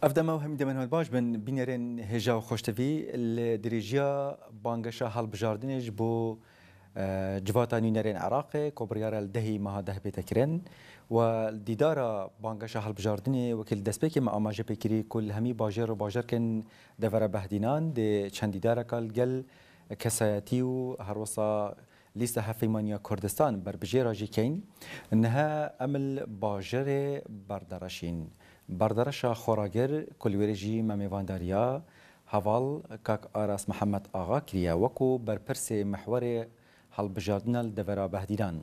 افدما و همی دمن هات باش بن بینرین هجا و خوشتوی لدریجیا بانگشا هل بجاردنش بو جواتا نينرين عراقي كوبريارا الدهي ما ده بيتكرن والديدارا بانگشا هل بجاردني وكل دسبيكي ما اماجه بكري كل همي باجر و باجر كن دفر بهدينان دي چند ديدارا كال گل كساياتي و هروسا ليسا هفيمانيا كردستان بربجيرا جيكين انها امل باجر بردرشين بردرشا خوراگر کلویرجی ممیوانداریا حوال کاک آراس محمد آغا کریا وکو برپرس محور حل بجاردنا لدورا بهدیران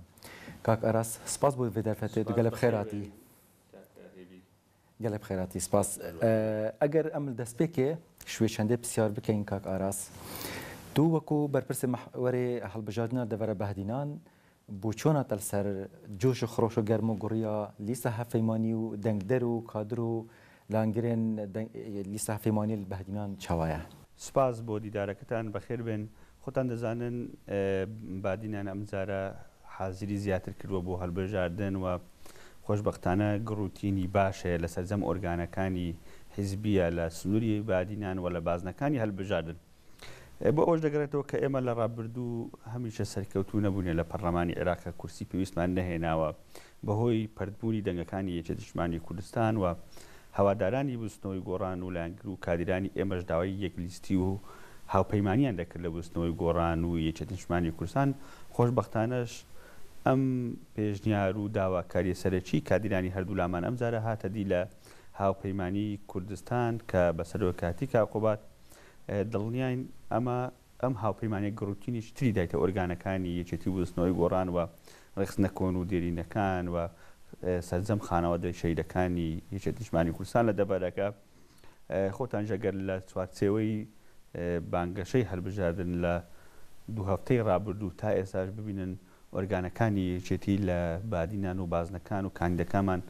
کاک آراس سپاس بود ودرفت قلب خیراتی قلب خیراتی سپاس اگر عمل دست بکه شوی چنده بسیار بکن کاک آراس تو وکو برپرس محور حل بجاردنا لدورا بهدیران بوچونا تل سر جوش و خروش و گرم و گریا لیسا هفیمانی و دنگدر و کادر و لانگرین لیسا هفیمانی البهدینان چوایا سپاس بۆ دیدارەکەتان بەخێر بێن خۆتان دەزانن بادینان ئەمجارە حازری زیاتر کردووە بۆ هەڵبژاردن و خۆشبەختانە گڕوتینی باشە لە سەرجەم ئۆرگانەکانی حیزبیە لە سنووری بادینان و لە بازنەکانی هەڵبژاردن بۆ ئەوش دەگرێتەوە کە ئێمە لە ڕابردوو هەمیشە سەرکەوتوو نەبوونێ لە پەرلەمانی عێراقە کورسی پێویستمان نەهێناوە بەهۆی پەردبوونی دەنگەکانی یەکێتی نیشتیمانی کوردستان و هەوادارانی بستنەوەی گۆڕان و لایەنگر و کادرانی ئێمەش داوای یەکلیستی و هاوپەیمانیان دەکرد لە بستنەوەی گۆڕان و یەکێتی نیشتیمانی کوردستان خۆشبەختانەش ئەم پێشنیار و داواکاری سەرەکی کادرانی هەردوو لامان ئەمجارە هاتە دی لە هاوپەیمانی کوردستان کە بەسەرۆکاتی کاقوبات دڵنیاین ئەم هاوپەیمانیە گڕوتینیش تری دایتە ئۆرگانەکانی یەکێتی بستنەوەی گۆڕان و ڕێخستنەکۆن و دێرینەکان و سەرجەم خانەوە شەیدەکانی یەکێتی نیشتیمانی کوردستان لە دەبارەکە خۆتان ژەگەر لە چوارچێوەی بانگەشەی هەڵبژاردن لە دوو هەفتەی ڕابردوو تا ئێستاش ببینن ئۆرگانەکانی یەکێتی لە بادینان و بازنەکان و کاندیدەکانمان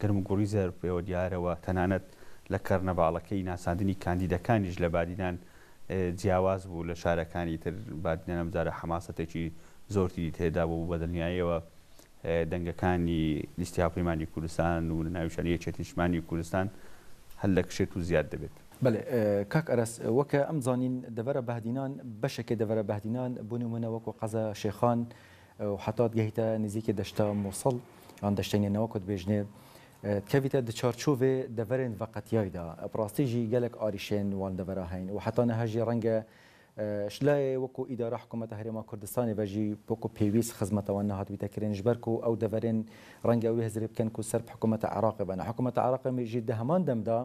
گەرم و گوڕی زێر پێوە دیارەوە تەنانەت لە کەرنەباڵەکەی ناساندنی کاندیدەکانیش لە بادینان جیاواز بوو لە شارەکانی تر بادینان ئەمجارە حەماسەتێکی زۆرتی تێدا بوو بە دڵنیاییەوە دەنگەکانی لیستی هاوپەیمانی کوردستان و ناویشانی یەکێتی نیشتیمانی کوردستان هەر لە کشێت و زیاد دەبێت. بله کاک ئەرەس وەکە ئەم زانین دەڤەرە بەهدینان بەشێکێ دەڤەرە بەهدینان بوونی منە وەکو قەزا شێخان و حتات گەیتە نزیکی دەشتە مووسڵ یان دەشتێنێنەوە کۆت بێژنێ کەویتە دچارچووێ دەڤەرێن ڤەقەتیایدا پڕاستیژی گەلێک ئاریشێن وان دەڤەرە هەین و حتا نەهەژی ڕەنگە شلای وەکو ئیدارە حکوومەتە هەرێما کوردستانی بەژی بۆکو پێویست خزمەتەوە نەهاتویتە کرێنش بەرک و ئەو دەڤەرێن ڕەنگە ئەوی هەزرێ بکەن و سەر حکوومەتە عراقی بەنە حکوومەتە عراقی مێژی دە هەمان دەمدا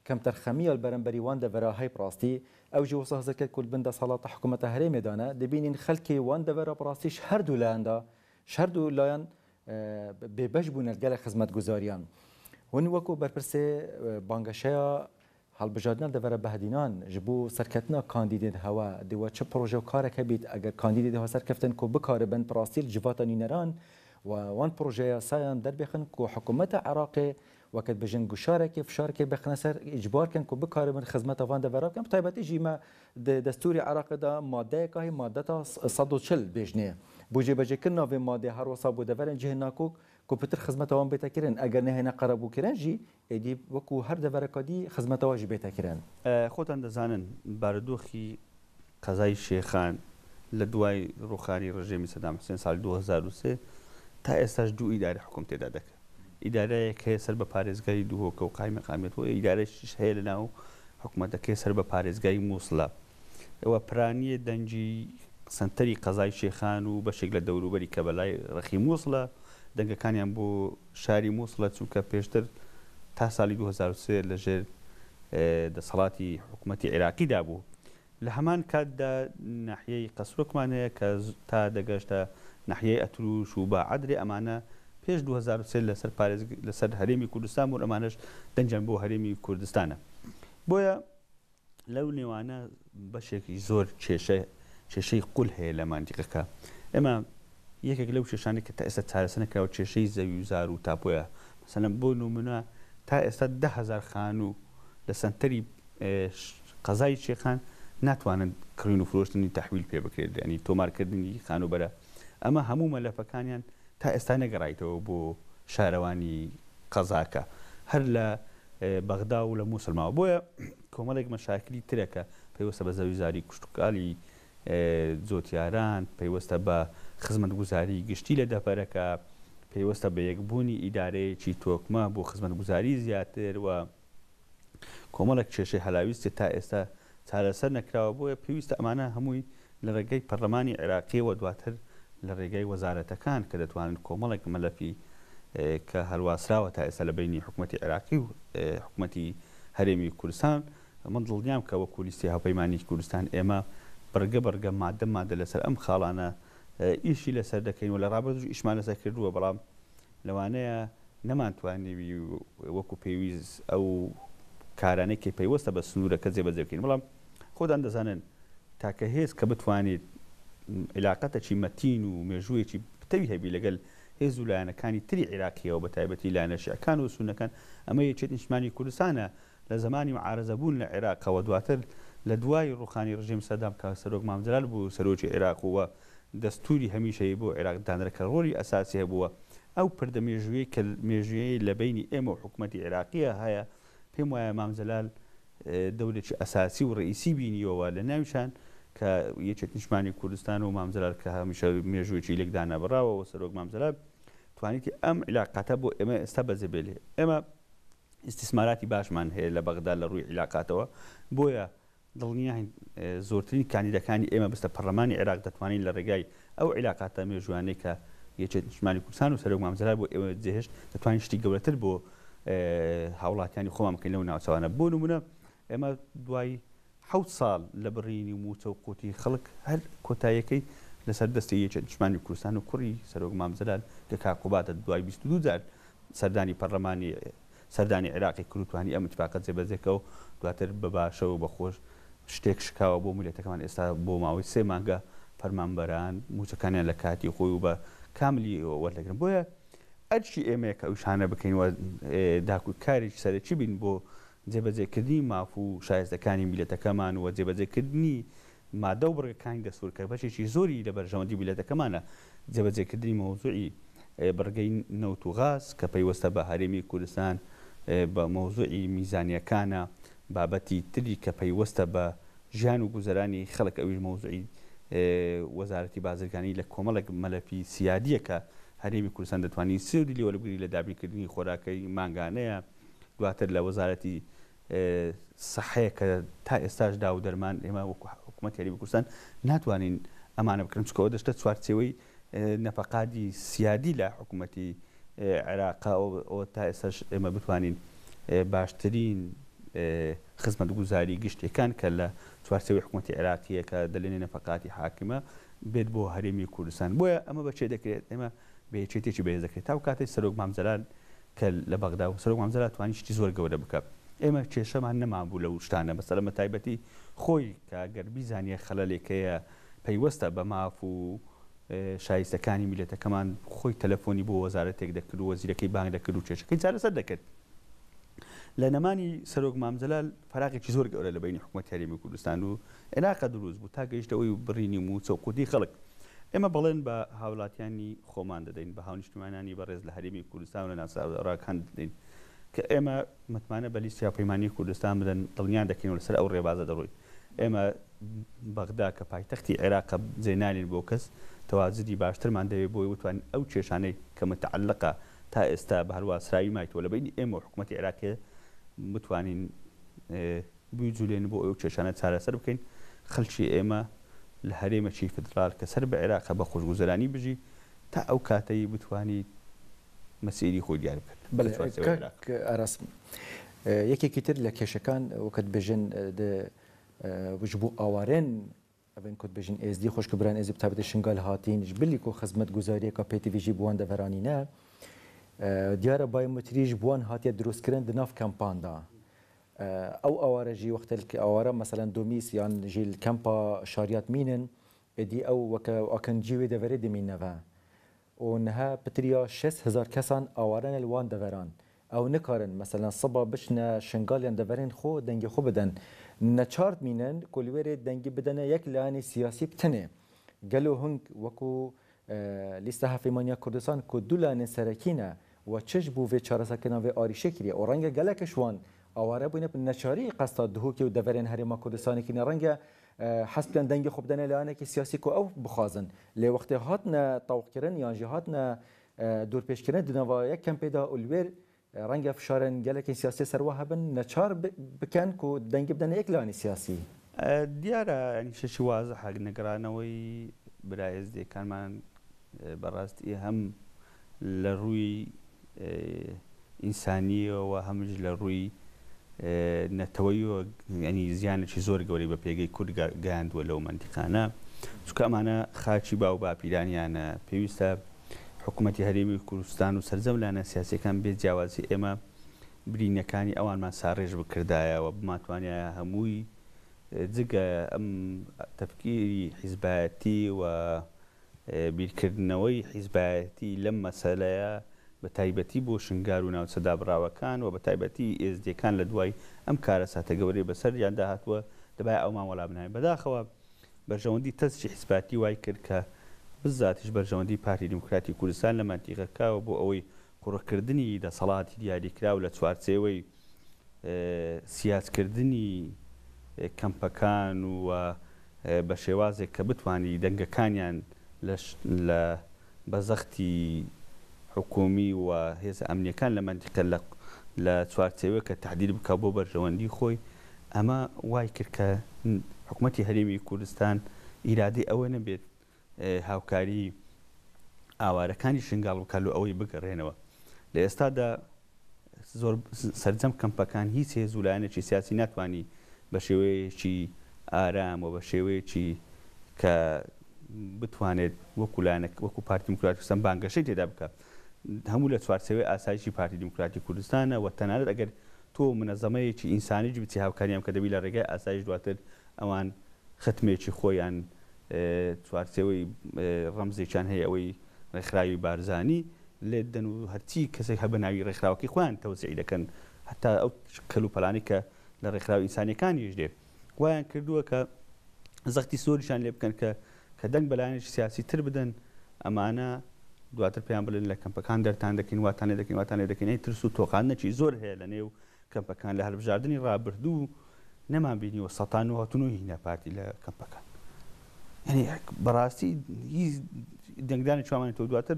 کەم تەرخەمیە بەرەمبەری وان دەڤەرە هەی پڕاستی ئەو جی وسە هەزەکەت کورد بندە سەڵاتە حکوومەتە هەرێمێدانە دەبینین خەلکی وان دەڤەرە پڕاستیش هەردوو لایەندا هەردوو لایەن بێبەش بوونە گەلە خزمەت گوزاریان ون وەکو بەرپرسێ بانگەشەیە هەڵبژاردنە دەڤەرە بەهدینان ji bo serketina kandîdên hewa dê we çi proje û karek hebît eger kandîdê hewa serkeftin ku bikaribin pirastî li civata nîneran و wan projeya sayan derbêxin ku hikûmeta Iraqê weket bijin guşarekê fişarekê bexine ser îcbarkin ku bikaribin xizmeta van deverab bikin taybetî jî me di destûrê Iraqê da maddeyeka hî maddeta 140 bêjnê bû jêbecêkirina vê madê her wisa bû deverên cihê nakok ku pitir xizmeta wan bête kirin eger nehêne qerebûkirin jî êdî wekû her devereka dî xizmeta wan jî bête kirin. خۆتان دەزانن بارودۆخی قەزای شێخان لە دوای ڕووخانی ڕژێمی سەدام حوسێن ساڵی 2003 تا ئێستاش دوو ئیدارە حکوم تێدا دەکات. ئیدارەیەک هەیە سەر بە پارێزگای دووهۆکە و قایمە قامێتەوە ئیدارەیەکیش هەیە لەناو حکوومەتەکەی سەر بە پارێزگای مووسڵە. ئەوە پرانیە دەنجی سنتەری قەزای شێخان و بەشێک لە دەوروبەری کە بەلای ڕەخی مووسڵە دەنگەکانیان بۆ شاری مووسڵە چونکە پێشتر تا ساڵی 2003 لەژێر دەسەڵاتی حکوومەتی عێراقیدا بوو. لە هەمان کاتدا ناحیەی قەسرۆکمان هەیە کە تا دەگەشتە ناحیەی ئەتروش و با عەدرێ ئەمانە پێش 2003 لەسەر هەرێمی کوردستان بوون ئەمانەش دەنجیان بۆ هەرێمی کوردستانە. بۆیە لەو نێوانە بەشێکی زۆر کێشەی قول هەیە لە مانتیقەکە. ئێمە یەکێک لەو کێشانێک کە تا ئێستا چارەسەر نەکراوە کێشەی زەوی و زار و تاپۆیە. مەسەلەن بۆ نمونە تا ئێستا 10,000 خانوو لە سەنتەری قەزای شێخان ناتوانن کڕین و فرۆشتنی تەحویل پێ بکرێت ینی تۆمارکردنی خانوبەرە ئەمە هەموو مەلەفەکانیان تا ئێستا نەگەڕایتەوە بۆ شارەوانی قەزاکە هەر لە بەغدا و لە مووسڵماوە بۆیە کۆمەڵێک مەشاکلی ترەکە پێوەستە بە زەویزاری کوشتتوکالی جۆتیاران پێوەستە بە خزمەتگوزاری گشتی لە دەپەرەکە پێوەستە بە یەکبوونی ئیدارەیەکی تۆکمە بۆ خزمەتگوزاری زیاتر و کۆمەڵێک کێشەی هەلاویستی تا ئێستا چارەسەر نەکراوە بۆیە پێویستە ئەمانە هەمووی لە ڕێگەی پەرلەمانی عێراقیەوە دواتر لە ڕێگەی وەزارەتەکان کە دەتوانن کۆمەڵێک مەلەفی کە هەڵواسراوە تا ئێستا لە بینی حکوومەتی عێراقی و حکوومەتی هەرێمی کوردستان من دڵنیام کە وەکو لیستی هاوپەیمانی کوردستان ئێمە بەرگە مادە لەسەر ئەم خاڵانە ئیشی لەسەر دەکەین و لە ڕابردوش ئیشمان لەسەر کردووە بەڵام لەوانەیە نەمانتوانێوی وەکو پێویست ئەو کارانەی کە پێوەستە بە سنوورەکە جێبەجێ بکەین بەڵام خۆدان دەزانن تاکە هێز کە بتوانێت علاقەتەکی مەتین و مێژوویەکی پتەوی هەبی لەگەل هێز و لایەنەکانی تری عێراقیەوە بە تایبەتی لایەنە شیعەکان و سونەکان ئەمە یەکێت نیشتمانی کوردستانە لە زمانی معارەزەبوون لە عێراقەوە دواتر لە دوای ڕوخانی ڕژیم سەدام کە سەرۆک مامجلال بوو سەرۆکی عێراق وە دەستوری هەمیشەیە بۆ عێراق دانرەکە ڕۆلی ئەساسی هەبووە ئەو پردە مێژوویە کە مێژویەی لە بینی ئێمە و حکوومەتی عێراقیە هەیە پێم وایە مامجلال دەورێکی ئەساسی و ڕئیسی بینیەوە لە ناویشان کە یەکێک نیشتمانی کوردستان و مامجلال کە هەمیشە مێژوویەکی لێکدانا بڕاوە و سەرۆک مامجلال توانیتی ئەم علاقاتە بۆ ئێمە ئێستا بەجێبێلێ ئێمە استثماراتی باشمان هەیە لە بەغدا لە ڕووی علاقاتەوە بۆیە دڵنیاین زۆرترین کاندیدەکانی ئێمە بستە پەرلەمانی عێراق دەتوانین لە ڕێگای ئەو علاقاتە مێژوانەی کە یەکێت نیشتمانی کوردستان و سەرۆک مامجلال بۆ ئێمە جێهێشت دەتوانین شتی گەورەتر بۆ هاوڵاتیانی خۆمان بکەین لەو ناوچەوانە بۆ نمونە ئێمە دوای 7 ساڵ لە بڕینی و موچە و قوتی خەڵک هەر کۆتاییەکەی لەسەر دەستی یەکێت نیشتمانی کوردستان و کوڕی سەرۆک مامجلال کە کاکوباتە دوای 22 جار سەردانی پەرلەمانی سەردانی عێراقی کردوتوانی ئەم اتفاقە جێبەجێکە و دواتر بە باشە و بەخۆش شتێک شکاوە بۆ میلەتەکەمان ئێستا بۆ ماوەی 3 مانگە فەرمانبەران موچەکانیان لە کاتی خۆی و بە کاملی وەردەگرن بۆیە ئەرچی ئێمەیە کە ئەوشانە بکەینەوە داکو کارێکی سەرەکی بین بۆ جێبەجێکردنی ماف و شایستەکانی میلەتەکەمان و جێبەجێکردنی مادە و بڕگەکانی دەسوورکە بەشێکی زۆری لە بەرژەوەندی میلەتەکەمانە جێبەجێکردنی مۆزوعی بڕگەی نەوت و غاز کە پەیوەستە بە هەرێمی کوردستان بە مۆزوعی میزانیەکانە بابەتی تری کە پەیوەستە بە ژیان و گوزەرانی خەڵک ئەویش مۆزوعی وەزارەتی بازرگانی لە کۆمەڵێک مەلەفی سیادیە کە هەرێمی کوردستان دەتوانانی سێوری لێوەربگری لە دابینکردنی خۆراکەی مانگانەیە دواتر لە وەزارەتی سەحەیە کە تا ئێستاش دا و دەرمان ئێمە حکوومەتی هەرێمی کوردستان ناتوانین ئەمانە بکەن چکەوە دەشتە چوارچێوەی نەفەقاتی سیادی لە حکوومەتی عێراقا ئەوە تا ئێستاش ئێمە بتوانین باشترین خزمەتگوزاری گشتەکان کە لە چوارچێوەی حکوومەتی عێراقیە کە دەلێنێ نەفەقاتی حاکمە بێت بۆ هەرێمی کوردستان بۆیە ئەمە بەچێ دەکرێت ئێمە بەیەکێتێکی بەهێز دەکرێت تا کاتێک سەرۆک مامجلال کە لە بەغدا و سەرۆک مامجلال توانی شتی زۆر گەورە بکات ئێمە کێشەمان نەمابوو لە شتانە بەسەر مە تایبەتی خۆی کە گەربی زانیە خەلەلێکەیە پەیوەستە بە ماف و شایستەکانی میلەتەکەمان خۆی تەلەفۆنی بۆ وەزارەتێک دەکرد و وەزیرەکەی بانگ دەکرد و کێشەکەی چارەسەر دەکرد لە نەمانی سەرۆک مامجلال فەراقێکی زۆر گەورە لە بینی حکوومەتی هەرێمی کوردستان و عێراق دروست بوو تا گەیشتەوەی بڕینی موچە و قوتی خەڵک ئێمە بەڵێن بە هاوڵاتیانی خۆمان دەدەین بە هاونیشتمانانی بەڕێز لە هەرێمی کوردستان و لە ناساوڕاکان دەین کە ئێمە متمانە بە لیستی هاوپەیمانی کوردستان بدەن دڵنیان دەکەین و لەسەر ئەو ڕێبازە دەڕۆین ئێمە بەغدا کە پایتەختی عێراق جێنالین بۆ کەس تەوازدی باشترمان دەوێت بۆی بتوانین ئەو کێشانەی کە متعلقە تا ئێستا بە هەرواسرایی مایتەوە لە بینی ئێمە و حکوومەتی عێراقیە بتوانین بجوولێن بۆ ئەو کێشانە چارەسەر بکەین خەڵکی ئێمە لە هەرێمەکی فدرال کە سەر بە عێراق بە خۆشگوزەرانی بژی تا ئەو کاتەی بتوانی مەسیری خۆی دیار بکات ئاراس یەکێکی تر لە کێشەکان وەکت بێژن ji bo awarên evên ku dibêjin êzdî xweşkibiran êzî bi taybetî şingal hatîn ji bilî ku xizmetguzariyeka PTV jî bi wan de veranîne diyara biometrî ji bo wan hatiye drostkirin di nav kempan da ew aware jî wextelkî aware meselen domîs yan jî li kempa şariyat mînin êdî ew weke akincî wê deverê dimîne ve û niha pitiriya 6000 kesan awarene li wan deveran ew nikarin meselen siba bişne şingalên deverên xwe dengê xwe bidin neçart mînin ku li wêrê dengî bidene yek lanê siyasî bitine gelo hing wekû lîsta hevpêmaniya Kurdistan ku du lanên serekî ne و چش بو و چارەسەکردنا و ئاریشە کریە و ڕەنگە گەلێکش وان ئەوارە بووینە نەچاری قەستا دهوکی و دەڤەرێن هەرێما کوردستانێکی ڕەنگە حەسبیان دەنگی خوب دەنێ لەوانێکی سیاسی کو ئەو بخوازن لێ وەختێ هاتنە تەوقکردن یان جی هاتنە دوورپێشکردن دنەوە یەکەم پێدا ئولوێر ڕەنگە فشارن گەلێکی سیاسی سەروا هەبن نەچار بکەن و دەنگی بدەنە یەک لەوانی سیاسی دیارە ینی شەشی وازە حەق نەگەڕانەوەی برای ئێزدێکانمان بەڕاستی هەم لە ڕووی ئینسانیەوە هەمش لە ڕووی نەتەوەیەوە ینی زیانێکی زۆر گەورەی بە پێگەی کورد گەیاندووە لەو منتیقانە چونکە ئەمانە خاچی باو باپیرانیانە پێویستە حکوومەتی هەرێمی کوردستان و سەرجەم لانە سیاسەکان بێ جیاوازی ئێمە برینەکانی ئەوانمان ساڕێژ بکردایەوە بماتوانایە هەمووی جگە ئەم تەفکیری حیزبایەتی و بیرکردنەوەی حیزبایەتی لەم مەسەلەیە بە تایبەتی بۆ شنگار و ناوچەدا براوەکان و بە تایبەتی ئێزدیەکان لە دوای ئەم کارە ساتە گەورەی بەسەر یاندا هاتووە دەبای ئەومان وەڵا بنایە بەداخەوە بەرژەوەندی تەستی حیزباتی وای کرد کە بزاتیش بەرژەوەندی پارتی دیموکراتی کوردستان لە مانتیقەکەوە بۆ ئەوەی قوڕەکردنی دەسەڵاتی دیاریکراو لە چوارچێوەی سیاسکردنی کەمپەکان و بە شێوازێک کە بتوانی دەنگەکانیان لە بەزەختی حکومی و هێز ئەمنیەکان لە منتیقە لە چوارچێوە کە تەحدید بکە بۆ بەرژەوەندی خۆی ئەمە وای کرد کە حکوومەتی هەرێمی کوردستان ئیرادەی ئەوە نەبێت هاوکاری ئاوارەکانی شنگاڵ بکات و ئەوەی بگەڕێنەوە لە ئێستادا زۆر سەرجەم کەمپەکان هیچ هێزولایەنێکی سیاسی ناتوانانی بە شێوەیەکی ئارام و بە شێوەیەکی کە بتوانێت وەکو پارتی دیموکراتی کوردستان بانگەشەی تێدا بکات هەموو لە چوارچێوەی ئاسایشی پارتی دیموکراتی کوردستانە و تەنانەت ئەگەر تۆ منەزەمەیەکی ئینسانیش بچی هاوکاریان کە دەبی لە ڕێگای ئاسایش دواتر ئەوان ختمێکی خۆیان چوارچێوەی ڕەمزێکیان هەیە ئەوەی ڕێکخراوی بارزانی لێ دەن و هەرچی کەسێک هەبە ناوی ڕێکخراوەکەی خۆیان تەوزیع دەکەن هەتا ئەو کەلوپەلانی کە لە ڕێکخراوی ئینسانیەکانیش دێ وایان کردووە کە زەختی سۆریشان لێ بکەن کە دەنگ بەلایەنێکی سیاسی تر بدەن ئەمانە دواتر پێیان بڵێن لە کەمپەکان دەرتان دەکەین واتانێ دەکەین ترس و تۆقانەکی زۆر هەیە لە نێو کەمپەکان لە هەڵبژاردننی ڕابردوو نەمان بینیوە سەتان و هاتوونەوەی هینە پارتی لە کەمپەکان ینی بەڕاستی هیچ دەنگدانی چوامانێتەوە دواتر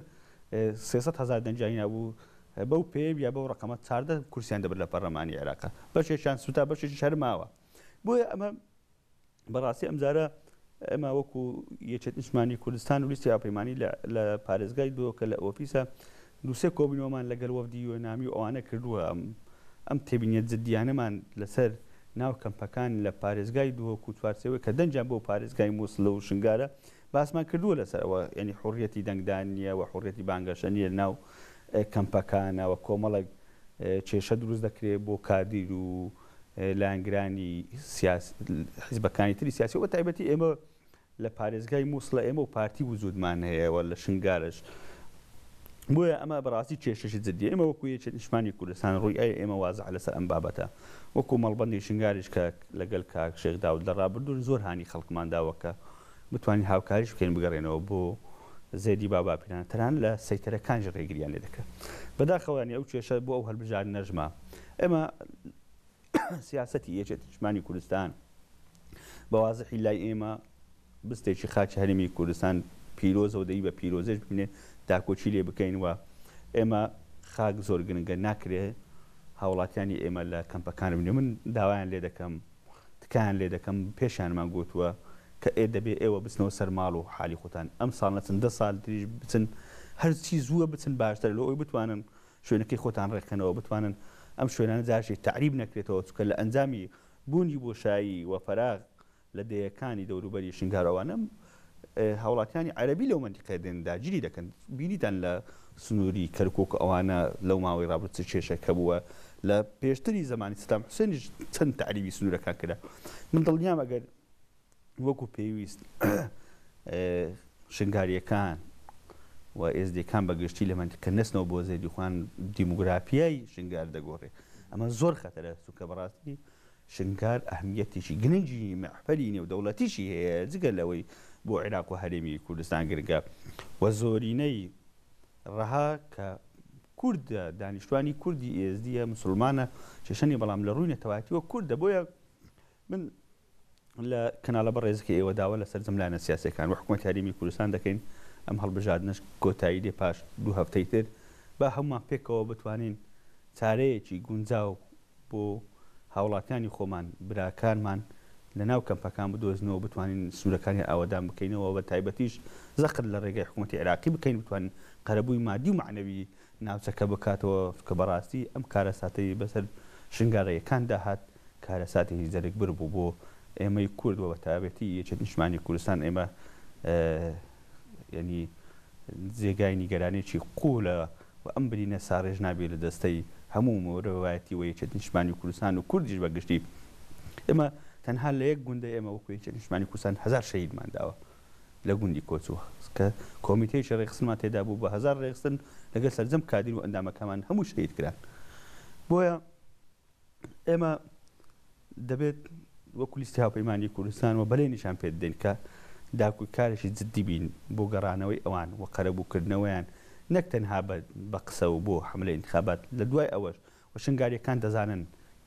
300,000 دەنجانی نبوو بەو پێ یا بەو ڕقەمە 14 کورسیان دەبێت لە پەرلەمانی عێراقا بەشێکیان سوتا بەشێکی شەرماوە بۆیە ئەمە بەڕاستی ئەمجارە ئەمە وەکو یەکێت نیشتمانی کوردستان و لیستی هاوپەیمانی لە پارێزگای دووە کە لە ئۆفیسە دووسێ کۆبینەوەمان لەگەڵ وەفدی وێنامی و ئەوانە کردووە ئەم تێبینیە جددیانەمان لەسەر ناو کەمپەکان لە پارێزگای دووەکو چوارچێوەی کە دەنجیان بۆ پارێزگای مووسڵە و شنگارە باسمان کردووە لەسەرەوە ینی حوڕیەتی دەنگدانیە و حوڕیەتی بانگەشەنیە ناو کەمپەکانەوە کۆمەڵک کێشە دروست دەکرێت بۆ کادیر و لایەنگرانی حیزبەکانی تری سیاسی و تایبەتی ئێمە لە پارێزگای مووسڵە ئێمە و پارتی وجودمان هەیەەوە لە شنگارش بۆیە ئەمە بەڕاستی کێشەشی جددی ئێمە وەکو یەکێت نیشتمانی کوردستان ڕووی ئێمە وازع لەسەر ئەم بابەتە وەکو مەڵبەندی شنگاریش کە لەگەڵ کاک شێخ داود لە ڕابردوو زۆر هانی خەڵکمانداوە کە بتوانین هاوکاریش بکەین بگەڕێنەوە بۆ زێدی باباپیران تەنان لە سەیتەرەکانش ڕێگریان لێ دەکرێت بەداخەوانی ئەو کێشە بۆ ئەو هەڵبژار نەژما ئێمە سیاسەتی یەکێت نیشتمانی کوردستان بە وازحی لای ئێمە بستێکی خاچ هەرێمی کوردستان پیرۆزە و دەی بە پیرۆزش ببینێ داکۆچی لێ بکەین و ئێمە خاک زۆر گرنگە ناکرێت هاوڵاتیانی ئێمە لە کەمپەکان بنێ من داوایان لێ دەکەم تکایان لێ دەکەم پێشیانمان گوتووە کە دەبێ ئێوە بچنەوە سەر ماڵ و حالی خۆتان ئەم ساڵ نەچن 10 ساڵ تریش بچن هەرچی زووە بچن باشتر لە ئەوی بتوانن شوێنەکەی خۆتان ڕێکخەنەوە بتوانن ئەم شوێنانە جاشی تعریب نەکرێتەوە چکە لە ئەنجامی بوونی بۆشایی و فەراغ لە دەیەکانی دەوروبەری شنگارەوانە هاوڵاتیانی عەرەبی لەو منتیقەیە دێن داگیری دەکەن بینیتان لە سنووری کەرکووک ئەوانە لەو ماوەی ڕابرد چ کێشەکە بووە لە پێشتری زمانی سەدام حوسێنیش چەند تعریبی سنوورەکان کرا من دڵنیام ئەگەر وەکو پێویست شنگاریەکان و ئێزدیەکان بەگشتی لە منتیقە نەچنەوە بۆ زێدی خوان دیموگرافیای شنگار دەگۆڕێ ئەمە زۆر خەتەرە چونکە بەڕاستی شنگار ئەهمیەتێکی گرنگی مەحفەری نێودەوڵەتیشی هەیە جگە لەوەی بۆ عێراق و هەرێمی کوردستان گرنگە و زۆرینەی ڕەها کە کوردە دانیشتوانی کوردی ئێزدیە مسلمانە چێشەنی بەڵام لە ڕووی نەتەوایەتیوە کوردە بۆیە من لە کەناڵە بە ڕێزەکە ئێوە داوە لە سەر جەملانە سیاسەکان و حکوومەت یاریمی کوردستان دەکەین ئەم هەڵبژاردنەش کۆتایی دێ پاش 2 هەفتەی تر با هەمومان پێکەوە بتوانین چارەیەکی گونجاو بۆ هاوڵاتیانی خۆمان براکانمان لە ناو کەمپەکان بدۆزنەوە بتوانین سوورەکانی ئاوادان بکەینەوە بە تایبەتیش زەقت لە ڕێگەی حکوومەتی عێراقی بکەین بتوانین قەرەبووی مادی و معنەوی ناوچەکە بکاتەوە کە بەڕاستی ئەم کارە ساتەی بەسەر شنگارەیەکان داهات کارە ساتێکی زەرگ بر بوو بۆ ئێمەی کوردوە بە تایبەتی یەکێت نیشتمانی کوردستان ئێمە ینی جێگای نیگەرانێکی قوولە و ئەم برینە ساڕێژ نابێت لە دەستەی هەموو مۆرەوایەتی و یەکێت نیشتمانی کوردستان و کوردیش بەگشتی ئێمە تەنها لە یەک گوندە ئێمە وەکو یەکێت نیشتمانی کوردستان 1000 شەهیدمان داوە لە گوندی کۆچووە کە کۆمیتەیەکی ڕێخستنمان تێدا بوو بە 1000 ڕێخستن لەگەڵ سەرجەم کادر و ئەندامەکەمان هەموو شەهید کران بۆیە ئێمە دەبێت وەکو لیستی هاوپەیمانی کوردستان و بەلێ نیشان پێ بدەین کە داکوی کارێکی جددی بین بۆ گەڕانەوەی ئەوان و قەرەبووکردنەوەیان نەک تەنها بە قسە و بۆ حملە انتخابات لە دوای ئەوەش و شنگاریەکان دەزانن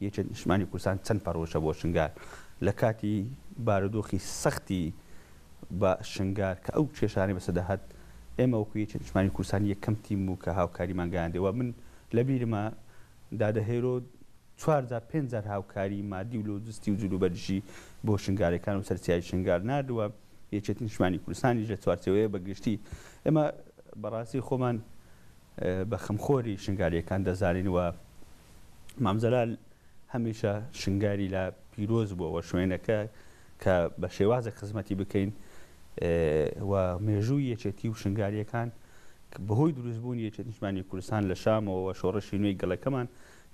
یەکێت نیشتمانی کوردستان چەند پەڕۆشە بۆ شنگار لە کاتی بارودۆخی سەختی بە شنگار کە ئەو کێشانەی بەسەدەهات ئێمە وەکو یەکێت نیشتمانی کوردستان یەکەم تیم و کە هاوکاریمان گەیاندەوە من لە بیرمە دادەهێرۆ 4,000-5,000 هاوکاری مادی و لۆجستی و جلوبەرژی بۆ شنگارەکان و سەرچیای شنگار نردووە یەکێت نیشتمانی کوردستانی لە چوارچێوەیە بەگشتی ئێمە بەڕاستی خۆمان بە خەمخۆری شنگاریەکان دەزانینەوە مامزەلال هەمیشە شنگاری لە پیرۆز بووەوە شوێنەکە کە بە شێوازە خزمەتی بکەین و مێژووی یەکێتی و شنگاریەکان بەهۆی دروستبوونی یەکێت نیشتمانی کوردستان لە شامەوە شۆڕشی نوێی گەڵەکەمان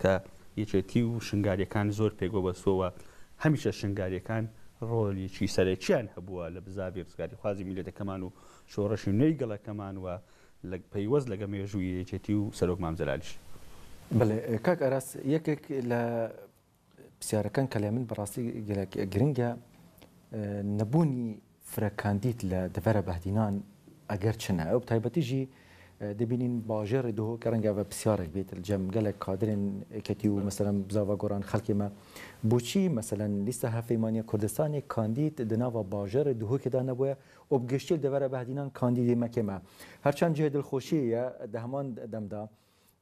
کە یەکێتی و شنگاریەکان زۆر پێگۆ بەستەوە هەمیشە شنگاریەکان ڕۆڵێکی سەرەکییان هەبووە لە بزاوی ڕزگاری خوازی میلەتەکەمان و شۆڕشی نوێی گەڵەکەمان و پەیوەست لەگە مێژووی یەکێتی و سەرۆک مامزەلالیش بەڵێ کاک ئەراس یەکێک لە پرسیارەکان کە لە من بەڕاستی گرنگە نەبوونی فرەکاندیت لە دەڤەرە بەهدینان ئەگەر چنە ئەو تایبەتیژی دەبینین باژێڕی دهۆ کە ڕەنگە بە پرسیارێک بێت جەم گەلێک کادرێن کەتی و مەسەلەن بزاوە گۆڕان خەڵکیمە بۆچی مەسەلەن لیستە هەفەیمانیە کوردستانی کاندید دناوە باژێڕی دهۆکێدا نەبووە و بگشتی دەڤەرە بەهدینان کاندیدی مەکێمە هەرچەند جێ دڵخۆشیە دە هەمان دەمدا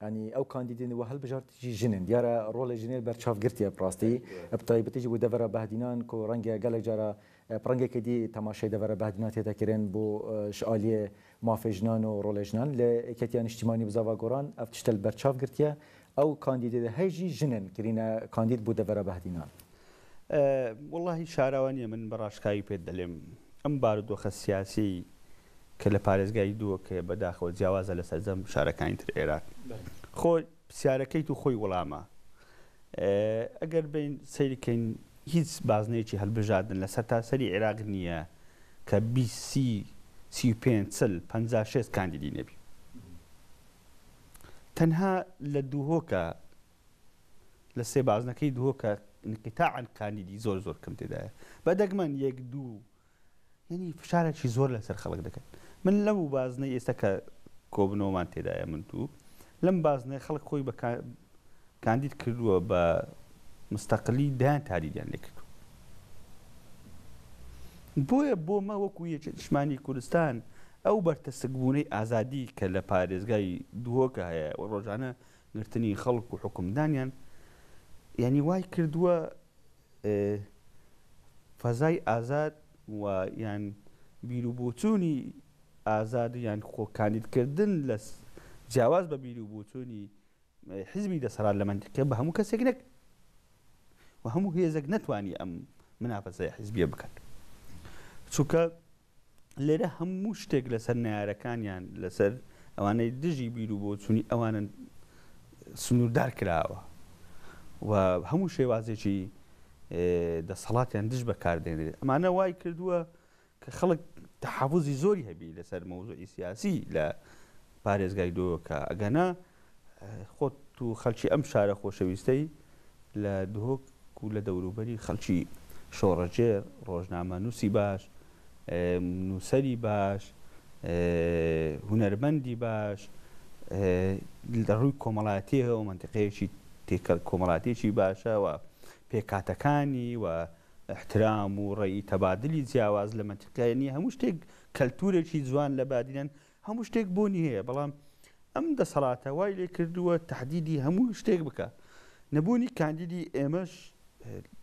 ینی ئەو کاندیدین وە هەڵبژارتیی ژنن دیارە ڕۆڵی ژنێر بەرچاوگرتیە پڕاستی بەتایبەتیژی بۆ دەڤەرە بەهدینان کۆ ڕەنگە گەلێک جارە پڕەنگێکی دی تەماشای دەڤەرە بەهدینان تێدەکردن بۆ شعالیە مافێژنان و ڕۆڵێژنان لە ئێکەتیان نیشتیمانی بزاوا گۆڕان ئەف تشتە بەرچاوگرتیە ئەو کاندیدە هەیژی ژنن کردینە کاندید بۆ دەڤەرە بەهدینان وڵڵاهی شاراوانیە من بەڕاشکایی پێت دەڵێم ئەم بارودۆخە سیاسی کە لە پارێزگای دووە کە بەداخەوە جیاوازە لە سەرجەم شارەکانی تر عێراق خۆی پرسیارەکەیت و خۆی وەڵامە ئەگەر بین سەیرکەین هیچ بازنەیەکی هەڵبژاردن لە سەرتاسەری عێراق نییە کە 25-50 کاندیدی نەبی تەنها لە دووهۆکە لە سێ بازنەکەی دووهۆکە انقطاعاً کاندیدی زۆر زۆر کەم تێدایە بەدەگمەن یەک دوو یعنی فشارێکی زۆر لەسەر خەڵک دەکەن من لەو بازنەی ئێستا کە کۆبنەوەمان تێدایە من تو لەم بازنەی خەڵک خۆی بە کاندید کردووە بە مستەقلی دایان تاریدیان لێ کردو بۆیە بۆمە وەکو یەکێت نیشتمانی کوردستان ئەو بەرتەسەگبوونەی ئازادی کە لە پارێزگای دووهۆکە هەیە و ڕۆژانە گرتنی خەڵک و حکومدانیان یعنی وای کردووە فەزای ئازاد و یان بیرروبوچوونی ئازاد یان خۆکاندیدکردن لە جیاواز بە بیرروبوچوونی حیزبی دەسەڵات لە منتیقە بە هەموو کەسێک نەک و هەموو هێزێک نەتوانی ئەم منافەسەی حیزبیە بکەن چونکە لێرە هەموو شتێک لەسەر نارەکانیان لەسەر ئەوانەی دژی بیرروبوچوونی ئەوانە سنووردار کراوە و هەموو شێوازێکی دەسەڵاتیان دژ بەکاردێنێت ئەمانە وای کردووە کە خەڵک تەحافوزی زۆری هەبی لەسەر مەوزوعی سیاسی لە پارێزگای دۆکە ئەگەنا خۆت و خەڵکی ئەم شارە خۆشەویستەی لە دهۆک و لە دەوروبەری خەڵکی شۆڕەجێر ڕۆژنامە نووسی باش نووسەری باش هونەرمەندی باش لە ڕووی کۆمەڵایەتیەوە منتیقەیەکی کۆمەڵاتێکی باشەوە پێکاتەکانی و احترام و ڕێی تەبادلی جیاواز لە منتیقەیەنی هەموو شتێک کەلتورێکی جوان لە بادینەن هەموو شتێک بوونی هەیە بەڵام ئەم دەسەڵاتە وای لێ کردووە تهدیدی هەموو شتێک بکە نەبوونی کاندیدی ئێمەش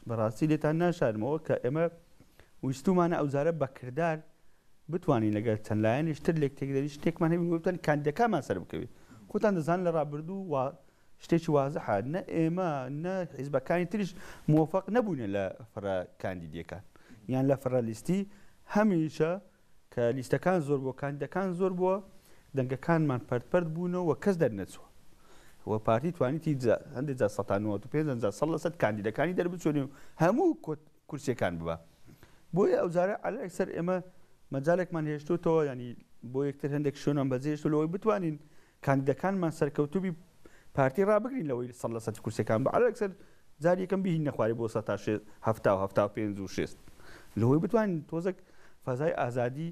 بەڕاستی لێتان ناشارمەوە کە ئێمە ویستومانە ئەوزارە بەکردار بتوانین لەگەر چەند لایەنیش تر لێک تێکدەری شتێکمان هەبین وتان کاندیدەکانمان سەر بکەوێت خۆتان دەزان لە ڕابردوو شتێکی وازەحە نە ئێمە نە حیزبەکانی تریش موفق نەبوونە لە فڕە کاندیدیەکان یان لە فڕە لیستی هەمیشە کە لیستەکان زۆر بووە کاندیدەکان زۆر بووە دەنگەکانمان پەرد بوونەوە کەس دەرنەچووە وە پارتی توانیتی هەندێک جا 195 کاندیدەکانی دەربچۆنێ و هەموو کورسیەکان ببە بۆیە ئەوزارە ئەلەکسەر ئێمە مەجالێکمان هێشتوتەوە ینی بۆ یەکتر هەندێک شوێنمان بەجێشت لەوەی بتوانین کاندیدەکانمان سەرکەوتوبی پارتی ڕابگرین لەوەی 100% کورسەکان بە ئەلەکسەر جاری یەکەم بهین نەخواری بۆ 75 و 6 لەوەی بتوانین تۆزێک فەزای ئازادی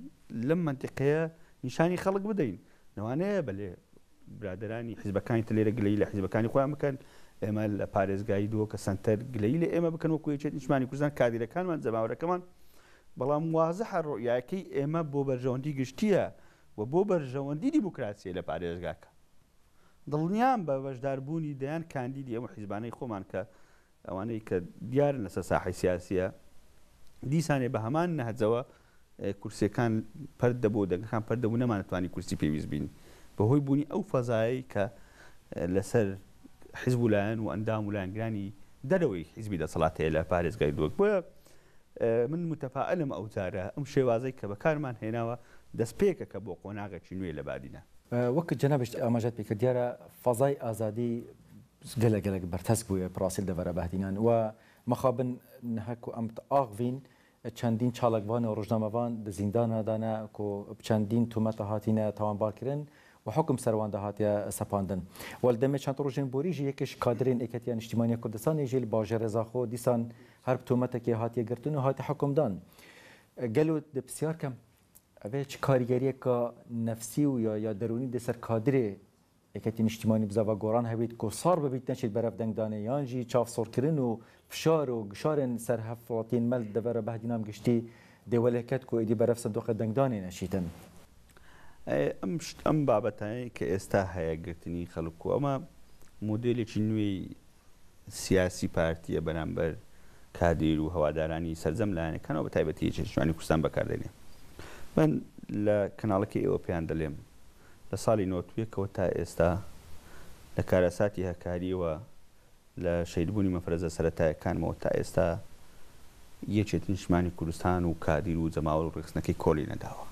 لەم منتیقەیە نیشانی خەڵک بدەین نەوانەیە بەلێ برادرانی حیزبەکانی تلێرە گلەی لە حیزبەکانی خۆیان بکەن ئێمە لە پارێزگایی دووە کە سنتەر گلەی لە ئێمە بکەن وەکو یەکێت نیشتمانی کوردستان کادیرەکانمان جەماوەرەکەمان بەڵام وازەحە ڕۆیاکەی ئێمە بۆ بەرژەوەندی گشتیە و بۆ بەرژەوەندی دیموکراسیە لە پارێزگاکە دڵنیام بە بەشداربوونی دەیان کاندیدی ئەمە حیزبانەی خۆمان کە ئەوانەی کە دیارن لەسەر ساحەی سیاسیە دیسانێ بە هەمان نەهەجەوە کورسیەکان پەرد دەبوو دەنگەکان پەرد دەبوو نەمانەتوانی کورسی پێویست بین بەهۆی بوونی ئەو فەزایی کە لەسەر حیزب و لایەن و ئەندام و لایەنگرانی دەرەوەی حیزبی دەسەڵات هەیە لە پارێزگای دووەک بۆیە من متەفائلم ئەو جارە ئەم شێوازەی کە بەکارمان هێناوە دەستپێکەکە بۆ قۆناغێکی نوێ لە بادینە وەک جەنابش ئاماژەت پێکرد دیارە فەزای ئازادی gelek bertesk bûye pirasîl devere behdînan we mixabin nehek ku em axivîn çendîn çalekvan û rojnamevan di zîndana dane ku bi çendîn tûmeta hatîne tawanbarkirin û hukm serwan de hatiye sepandin. Wel demê çend rojên borî jî yekê ji kadrên Êketiya Niştimaniya Kurdistanê jî li bajêr Rêzaxo dîsan her bi tûmetekê hatiye girtin û hatiye hukmdan. Gelo di pisyar kem ev ê çi karîgeriyeka nefsî û ya derûnî di ser kadrê Êketiya Niştimanî bi zava goran hebît ku sar bibît neçêt berev dengdanê yan jî çavsorkirin û fişar û gişarên serhevlatiyên mel devere behdînan giştî dê welêket ku êdî berev sindoqê dengdanê neşîtin. ئەم بابەتانەی کە ئێستا هەیە گرتنی خەڵک و ئەمە مۆدێلێکی نوێی سیاسی پارتیە بەرامبەر کادیر و هەوادارانی سەرجەم لایەنەکانەوە بە تایبەتی یەکێتیشتوانی کوردستان بەکاردێنێ من لە کەناڵەکەی ئێوە پێیان دەڵێم لە ساڵی 91ەوە تا ئێستا لە کارەساتی هەکاریەوە لە شەیدبوونی مەفرەزە سەرەتایەکانمەوە تا ئێستا یەکێتی نیشتیمانی کوردستان و کادیر و جەماوەر و ڕێخستنەکەی کۆڵی نەداوە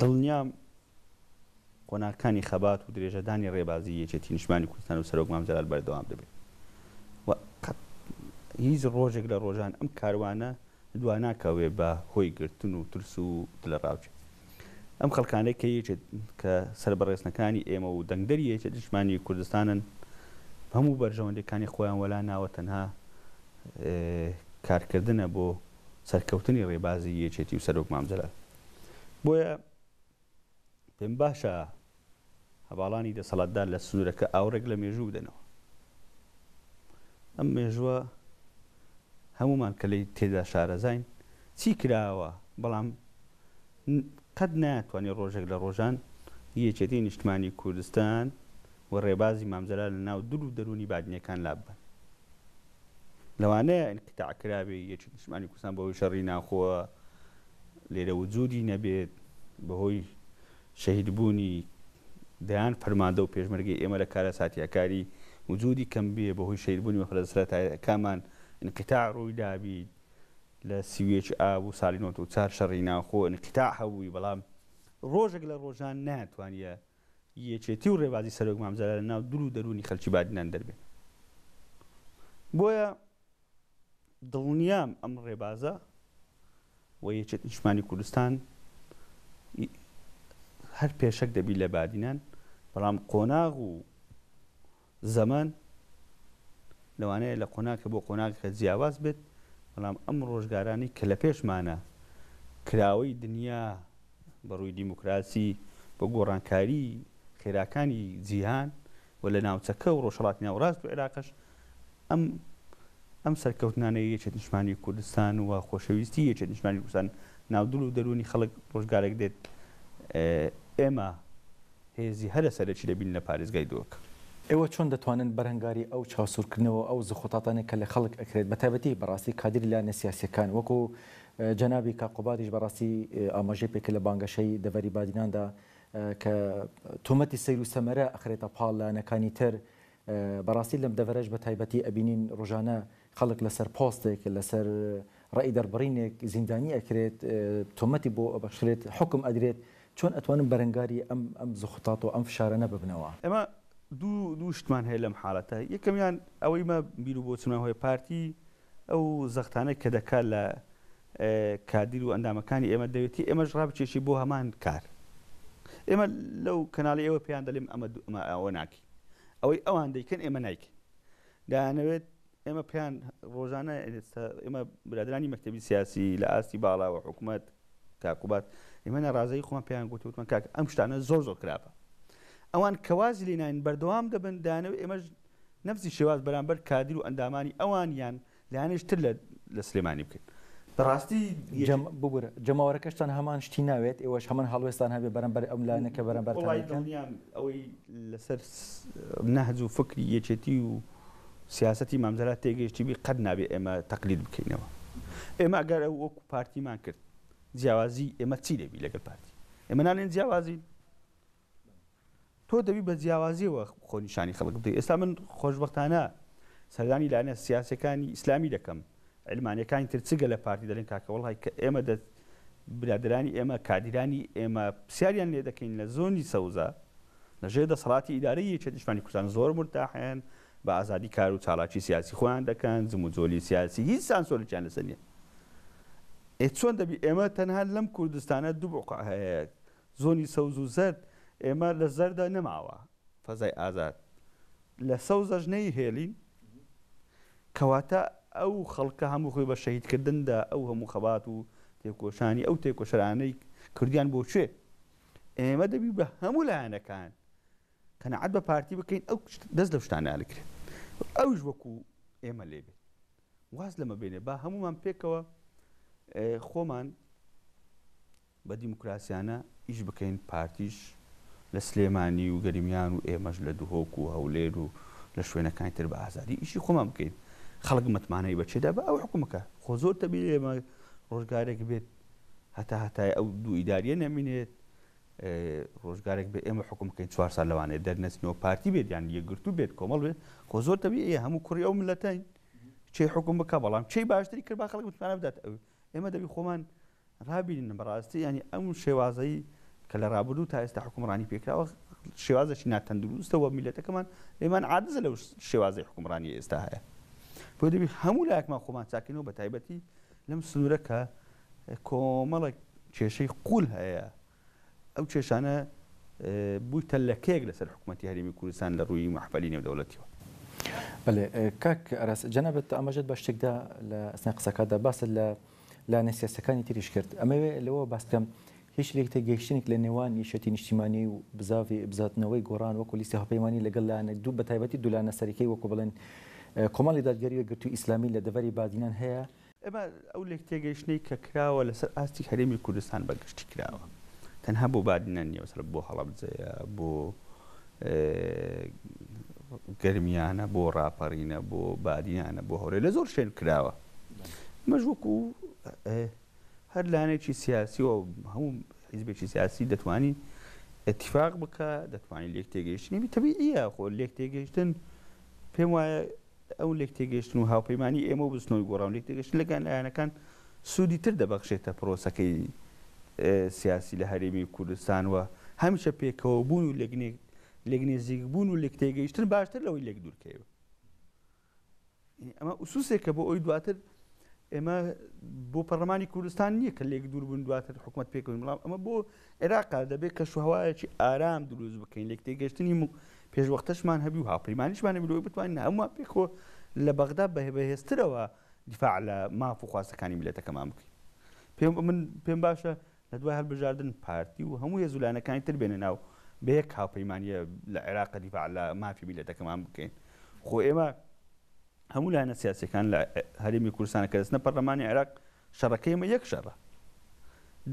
دڵنیام قۆناغەکانی خەبات و درێژەدانی ڕێبازی یەکێتی نیشتیمانی کوردستان و سەرۆک مام جەلال بەردەوام دەبێت و هیچ ڕۆژێک لە ڕۆژان ئەم کاروانە دواناکەوێ بە هۆی گرتن و ترس و دلە ڕاوچێت ئەم خەڵکانەی کە یەکێت کە سەربەڕێزنەکانی ئێمە و دەنگدەری یەکێتی نیشتیمانی کوردستانن هەموو بەرژەوەندەکانی خۆیان وەلا ناوە تەنها کارکردنە بۆ سەرکەوتنی ڕێبازی یەکێتی و سەرۆک مام جەلال بۆیە پێم باشە هەواڵانی دەسەڵاتدار لە سنوورەکە ئاورێک لە مێژوو بدەنەوە ئەم مێژووە هەمومان کە لی تێدا شارەزاین چی کراوە بەڵام قەت ناتوانێت ڕۆژێک لە ڕۆژان یەکێتی نیشتیمانی کوردستان و ڕێبازی مام جەلال لە ناو دڵ و دەرونی بادنیەکان لاببن لەوانەیە ئینقیتاع کرابێ یەکێتی نیشتیمانی کوردستان بەهۆی شەڕی ناخۆوە لێرە وجودی نەبێت بەهۆی شەهیدبوونی دەیان فەرماندە و پێشمەرگەی ئێمە لە کارەساتیەکاری وجودی کەم بێ بەهۆی شەهیدبوونی مەفرەزە سەرەتایەکانمان ئینقیتاع ڕووی دابی لە سیوێج ئاب و ساڵی 94 شەڕی ناخۆ ئینقیتاع هەبووی بەڵام ڕۆژێک لە ڕۆژان ناتوانیە یەکێتی و ڕێبازی سەرۆک مام جەلال لە ناو دڵ و دەرونی خەڵکی بادینان دەربێت بۆیە دڵنیام ئەم ڕێبازە و یەکێتی نیشتیمانی کوردستان هەر پێشەک دەبی لە بادینان بەڵام قۆناغ و زەمان لەوانەیە لە قۆناغکە بۆ قۆناغێکە جیاواز بێت بەڵام ئەم ڕۆژگارانی کە لە پێشمانە کراوەی دنیا بەڕووی دیموکراسی بە گۆڕانکاری خێراکانی جیهان و لە ناوچەکە و ڕۆژهەڵاتی ناوەڕاست و عێراقش ئەم سەرکەوتنانەیە یەکێت نیشتمانی کوردستان و خۆشەویستی یەکێت نیشتمانی کوردستان ناودڵ و دەرونی خەڵک ڕۆژگارێک دێت ئێمە هێزی هەرە سەرەکی دەبین لە پارێزگای دۆکە. ئێوە چۆن دەتوانن بەرهەنگاری ئەو چاوسورکردنەوە ئەو زخۆتاتانێک کە لە خەڵک ئەکرێت بە تایبەتی بەڕاستی کادری لایەنە سیاسیەکان وەکو جەنابی کاقوبادیش بەڕاستی ئاماژەی پێکرد لە بانگەشەی دەڤەری بادیناندا کە تۆمەتی سەیر و سەمەرە ئەخرێتە پاڵ لایەنەکانی تر بەڕاستی لەم دەڤەرەش بە تایبەتی ئەبینین ڕۆژانە خەڵک لەسەر پۆستێک لەسەر ڕێی دەربڕینێک زیندانی ئەکرێت تۆمەتی بۆ بەخشرێت حکم ئەدرێت چۆن ئەتوانن بەرەنگاری ئەم زخۆتات و ئەم فشارانە ببنەوە. ئەمە دوو شتمان هەیە لەم حاڵەتە یەکەمیان ئەوەی مە بیر و بۆچمان هۆی پارتی ئەو زەختانە کە دەکات لە کادیر و ئەندامەکانی ئێمە دەوێتی ئێمەش ڕابچێشی بۆ هەمان کار ئێمە لەو کەناڵی ئێوە پێیان دەڵێم ئەمە ئەوە ناکی ئەوەی ئەوان دەیکەن ئێمە نایکەین دەیانەوێت ئێمە پێیان ڕۆژانە ئێمە برادرانی مەکتەبی سیاسی لە ئاستی باڵا و حکوومەت کاکوبات ئێمە ناڕازایی خۆمان پێیان گوتوتمان کاک ئەم شتانە زۆر خراپە ئەوان کەوازی لێناین بەردەوام دەبن دانەوێت ئێمەش نەفسی شێواز بەرامبەر کادیر و ئەندامانی ئەوانیان لایەنێشتر لە سلێمانی بکەین بەڕاستی جەماوەرەکەشتان هەمان شتی ناوێت ئێوەش هەمان هەڵوێستان هەبێ بەرامبەر ئەم لایەنەکە بەرامبەرتان ئەوەی لەسەر نەهج و فکری یەکێتی و سیاسەتی مامزەرات تێگەیشتی بی قەت نابێ ئێمە تەقلید بکەینەوە ئێمە ئەگەر ئەو وەکو پارتیمان کرد جیاوازی ئێمە چی دەبی لەگەڵ پارتی ئێمە نالێن جیاوازی تۆ دەبی بە جیاوازیەوە خۆنیشانی خەڵک بدەیت ئێستا من خۆشبەختانە سەردانی لایەنە سیاسەکانی ئیسلامی دەکەم علمانیەکانی تر چگە لە پارتی دەڵێن کاکە وەڵای کە ئێمە برادرانی ئێمە کادیرانی ئێمە پرسیاریان لێ دەکەین لە زۆنی سەوزە لەژێر دەسەڵاتی ئیدارەی یەکێتی نیشتمانی کوردستان زۆر مرتاحن بە ئازادی کار و چالاکی سیاسی خۆیان دەکەن زم و جۆلی سیاسی هیچ سانسۆرێکیان لەسەر نییە چۆن دەبی ئێمە تەنها لەم کوردستانە دوو بوقع هەیە زۆنی سەوز و زەرد ئێمە لە زەردە نەماوە فەزای ئازاد لە سەوزەش نەیهێلین کەواتە ئەو خەڵکە هەموو خۆی بە شەهیدکردندا ئەو هەموو خەبات و تێکۆشانی ئەو تێکۆشەرانەی کردیان بۆ کوێ ئێمە دەبی بە هەموو لایەنەکان قەنەعەت بە پارتی بکەین ئەو دەست لە شتانە ئالکرێت ئەوش وەکو ئێمە لێبێت واز لەمە بێنێ با هەمومان پێکەوە خۆمان بە دیموکراسیانە ئیش بکەین پارتیش لە سلێمانی و گەرمیان و ئێمەش لە دوهۆک و هەولێر و لە شوێنەکانی تر بە ئازادی ئیشی خۆمان بکەین خەڵک متمانەی بەچێدا بە ئەو حکومەکە خۆ زۆر تەبی ئێمە ڕۆژگارێک بێت هەتای ئەو دوو ئیداریە نەمینێت ڕۆژگارێک بێ ئێمە حکومەکەین 4 سال لەوانەیە دەرنەچنەوە پارتی بێت یان یەکگرتو بێت کۆمەڵ بێت خۆ زۆر تەبی هەموو کوڕی ئەو ملەتین چی حکوم بکە بەڵام چی باشتری کرد با خەڵک متمانە بدات ئەو ئێمە دەبی خۆمان ڕابینن بەڕاستی ینی ئەم شێوازەی کە لە ڕابردوو تا ئێستا حکومڕانی پێکراوە شێوازەشی ناتەندروستەوە میلەتەکەمان ئێمان عادزە لەو شێوازەی حکومڕانی ئێستا هەیە بۆ دەبی هەموو لایەکمان خۆمان چاکەینەوە بە تایبەتی لەم سنوورە کە کۆمەڵێک کێشەی قوول هەیە ئەو کێشانە بوویتە لەکێک لەسەر حکوومەتی هەرێمی کوردستان لە ڕووی محفەلی نێودەوڵەتیەوە. بەڵێ کاک ئەرەس جەنابەت ئەمەژێت بە شتێکدا لە ئەسنای قسەکەدا باسە لە نەسیاسەکانی تریش کرد ئەمەوێ لەوە باسکەم هیچ لێکتە گەیشتنێک لە نێوان یەشێتی نیشتیمانی و بزاتنەوەی گۆڕان وەکو لیستی هەڵپەیمانی لەگەڵ لایەنە دوو بە تایبەتی دوو لایەنە سەرەکیی وەکو بڵێن کۆمەڵی دادگەری وەرگرتووی ئیسلامی لە دەڤەری بادینان هەیە ئەمە ئەو لێک تێگەیشتنەی کە کراوە لەسەر ئاستی هەرێمی کوردستان بەگشتی کراوە تەنها بۆ بادینان نیە سەر بۆ هەڵەبجەیە بۆ گەرمیانە بۆ ڕاپەڕینە بۆ بادینانە بۆ هەورێ لە زۆر شوێن کراوە مەژ وەکو هەر لایەنێکی سیاسی و هەموو حیزبێکی سیاسی دەتوانی اتفاق بکە دەتوانین لێک تێگەیشتنی تەبیعیە خۆ لێک تێگەیشتن پێم وایە ئەو لێک تێگەیشتن و هاوپەیمانی ئێمە و بستنەوەی گۆڕاون لێک تێگەیشتن لەگەن لایەنەکان سوودی تر دەبەخشێتە پرۆسەکەی سیاسی لە هەرێمی کوردستان وە هەمیشە پێکەوە بوون و لێک نێزیک بوون و لێک تێگەیشتن باشتر لەوەی لێک دوورکەوە ئەمە ئوسوسێکە بۆ ئەوی دواتر ئێمە بۆ پەرلەمانی کوردستان نییە کە لێک دوور بوون دواتر حکوومەت پێکەوەین بەڵام ئەمە بۆ عێراقا دەبێت کە شوهەوایەکی ئارام دروست بکەین لێک تێگەشتنی پێشوەختەشمان هەبی و هاوپەیمانیشمان هەبی لەوەی بتوانین هەمووان پێکەوە لە بەغدا بەهێزترەوە دیفاع لە ماف و خواستەکانی میلەتەکەمان بکەین پێم باشە لە دوای هەڵبژاردن پارتی و هەموو هێزولانەکانی تر بێنە ناو بەیەک هاوپەیمانیە لە عێراق دیفاع لە مافی میلەتەکەمان بکەین. خۆ ئێمە هەموو لایەنە سیاسیەکان لە هەرێمی کوردستانە کە دەچنە پەرلەمانی عێراق شەڕەکەی ئێمە یەک شەڕە.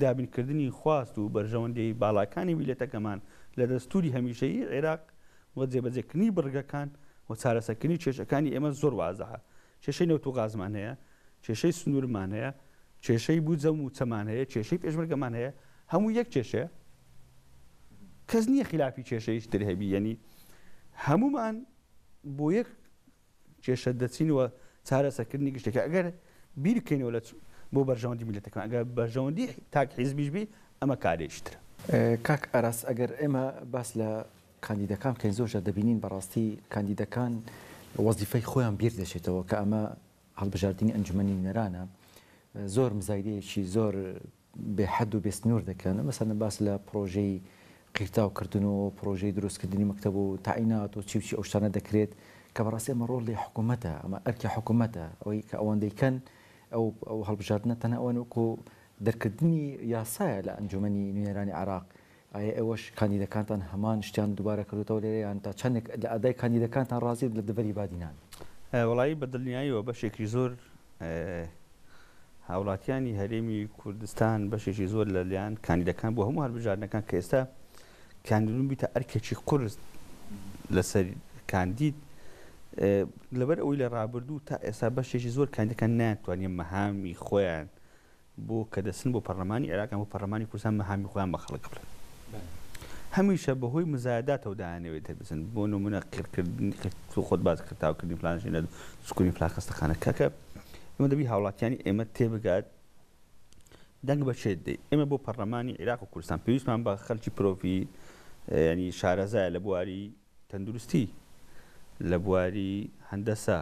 دابینکردنی خواست و بەرژەوەندەی باڵاکانی میلەتەکەمان لە دەستوری هەمیشەیی عێراق وە جێبەجێکردنی بڕگەکان و چارەسەرکردنی کێشەکانی ئێمە زۆر وازەها. کێشەی نەوت و غازمان هەیە، کێشەی سنوورمان هەیە، کێشەی بوجە و چەمان هەیە، کێشەی پێشمەرگەمان هەیە، هەموو یەک کێشەیە. کەس نییە خلافی کێشەیش تر هەبی، یعنی هەمومان بۆ یەک کێشە دەچینەوە چارەسەرکردنی گشتێکە. ئەگەر بیر بکەینەوە لە بۆ بەرژەوەندی میلەتەکەمان، ئەگەر بەرژەوەندی تاک حیزبیش بی ئەمە کارێشترە. کاک ئەراس ئەگەر ئێمە باس لە کاندیدەکان بکەین زۆرجار دەبینین بەڕاستی کاندیدەکان وەزیفەی خۆیان بیر دەچێتەوە کە ئەمە هەڵبژاردننی ئەنجومەنی نەرانە زۆر مزایدەیەکی زۆر بێحەد و بێسنوور دەکەن. مەسەلەن باس لە پرۆژەی قیرتاوکردن و پرۆژەی دروستکردنی مەکتەب و تاعینات و چی ئەو شتانە دەکرێت کە بەڕاستی ئەمە ڕۆڵی حکوومەتە، ئەمە ئەرکی حکوومەتە ئەوەی کە ئەوەندەیکەن ئەو هەڵبژاردنە تەنە ئەوە وەکو دەرکردنی یاسایە لە ئەنجومەنی نوێنەرانی عێراق. ئایا ئێوەش کاندیدەکانتان هەمان شتیان دووبارە کردوتەوە لێرە یان تا چەندێک لە ئەدای کاندیدەکانتان ڕازی لە دەڤەری بادینان؟ وەڵایی بەدڵنیاییەوە بەشێکی زۆر هاوڵاتیانی هەرێمی کوردستان بەشێکی زۆر لەلایەن کاندیدەکان بۆ هەموو هەڵبژاردنەکان کە ئێستا کاندیدون بیتە ئەرکێکی قورس لەسەر کاندید لەبەر ئەوەی لە ڕابردوو تا ئێستا بەشێکی زۆر کاندیدەکان ناتوانێت مەهامی خۆیان بۆ کە دەچن بۆ پەرلەمانی عێراق بۆ پەرلەمانی کوردستان مەهامی خۆیان بە خەڵک بڵێن. هەمیشە بەهۆی مزایداتەوە داهانەوێت هەبسن بۆ نمونە قیرکردنی خۆت باز کردتاوکردنی فلانشی لە سکولی فلان خستەخانە کەکە ئێمە دەبی هاوڵاتیانی ئێمە تێبگات دەنگ بەچێت دەی ئێمە بۆ پەرلەمانی عێراق و کوردستان پێویستمان بە خەڵکی پرۆفی ینی شارەزایە لە بواری تەندروستی، لە بواری هەندەسا،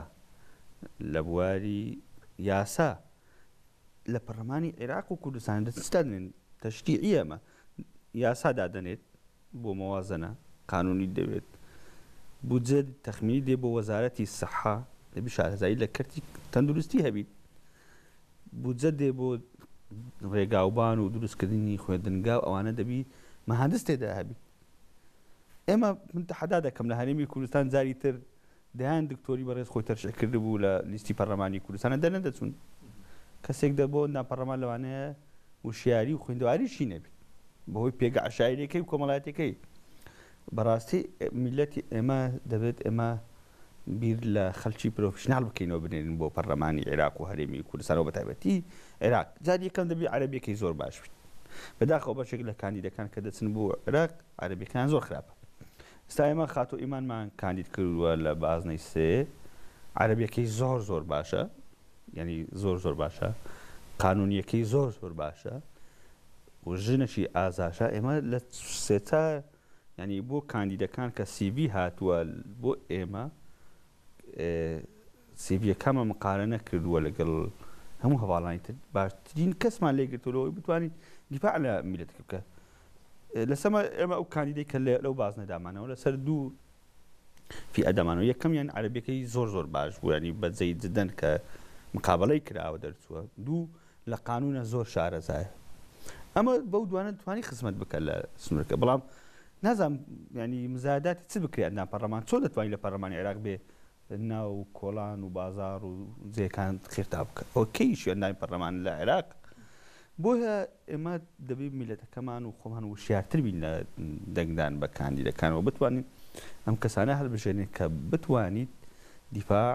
لە بواری یاسا لە پەرلەمانی عێراق و کوردستان دەستدانێن تەشریعی ئەمە یاسا دادەنێت بۆ مەوازنە قانونی دەوێت بودجە تەخمینی دێ بۆ وەزارەتی سەحا دەبی شارەزایی لە کەرتی تەندروستی هەبیت، بودجە دێ بۆ ڕێگاوبان و دروستکردنی خوێندنگا و ئەوانە دەبی مەهاندس تێدا هەبیت. ئێمە من تەحەدا دەکەم لە هەرێمی کوردستان جاری تر دەیان دکتۆری بەڕێز خۆی تەرشە کرده بوو لە لیستی پەرلەمانی کوردستانە دەرنەدەچوون. کەسێک دەبۆ ناپەرلەمان لەوانەیە وشیاری و خوێندەواریشی نەبێت بەهۆی پێگە عەشایرەکەی و کۆمەڵایەتەکەی. بەڕاستی میلەتی ئێمە دەبێت ئێمە بیر لە خەڵکی پرۆفشنال بکەینەوە بنێرن بۆ پەرلەمانی عێراق و هەرێمی کوردستان و بەتایبەتی عێراق. جاری یەکەم دەبی عەرەبیەکەی زۆر باش بێت. بەداخەوە بەشێک لە کاندیدەکان کە دەچن بۆ عێراق عەرەبیەکان زۆر خراپە. ئێستا ئێمە خاتۆ ئیمانمان کاندید کردووە لە بازنەی سێ عەرەبیەکەی زۆر زۆر باشە، یعنی زۆر زۆر باشە، قانونیەکەی زۆر زۆر باشە و ژنەشی ئازاشە. ئێمە لە سێتا ینی بۆ کاندیدەکان کە سیڤی هاتووە بۆ ئێمە سیڤیەکەمە مقارنە کردووە لەگەڵ هەموو هەواڵانی تر باشترین کەسمان لێگرتەوەی بتوانین دیفاع لە میلەتەکە بکە. لەسەمە ئێمە ئەو کاندیدەی کە لەو بازنەدامانەوە لەسەر دوو فئە دەمانەوە. یەکەمیان عەرەبیەکەی زۆر زۆر باش بوو، ینی بەجێی جدەن کە مقابلەی کراوە دەرچووە. دوو لە قانونە زۆر شارەزایە. ئەمە بەو دوانە توانی خزمەت بکە لە سنوورەکە. بەڵام نازانم ینی مزایداتی چ بکرێت ناو پەرلەمان چۆن دەتوانین لە پەرلەمانی عێراق بێ ناو کۆڵان و بازار و جێکان خێرتا بکە. ئەو کەیشی ناوی پەرلەمان لە عێراق. بۆیە ئێمە دەبێت میلەتەکەمان و خۆمان وشیارتر بین لە دەنگدان بە کاندیدەکانەوە بتوانین ئەم کەسانە هەڵبژێنێت کە بتوانیت دیفاع